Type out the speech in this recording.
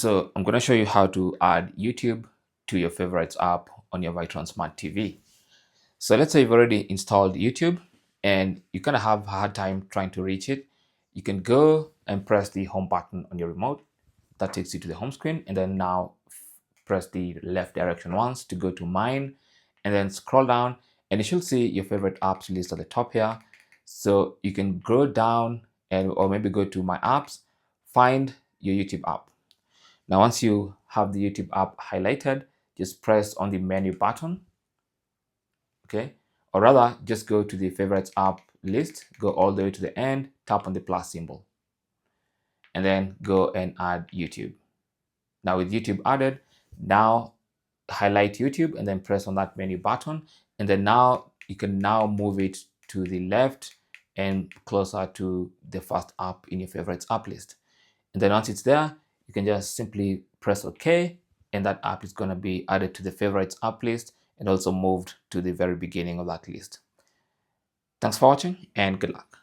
So I'm going to show you how to add YouTube to your favorites app on your Vitron Smart TV. So let's say you've already installed YouTube and you kind of have a hard time trying to reach it. You can go and press the home button on your remote. That takes you to the home screen, and then now press the left direction once to go to mine, and then scroll down and you should see your favorite apps list at the top here. So you can go down or maybe go to my apps, find your YouTube app. Now, once you have the YouTube app highlighted, just press on the menu button, okay? Or rather, just go to the favorites app list, go all the way to the end, tap on the plus symbol, and then go and add YouTube. Now, with YouTube added, now highlight YouTube and then press on that menu button, and then now you can now move it to the left and closer to the first app in your favorites app list. And then once it's there, you can just simply press OK, and that app is going to be added to the favorites app list and also moved to the very beginning of that list. Thanks for watching and good luck.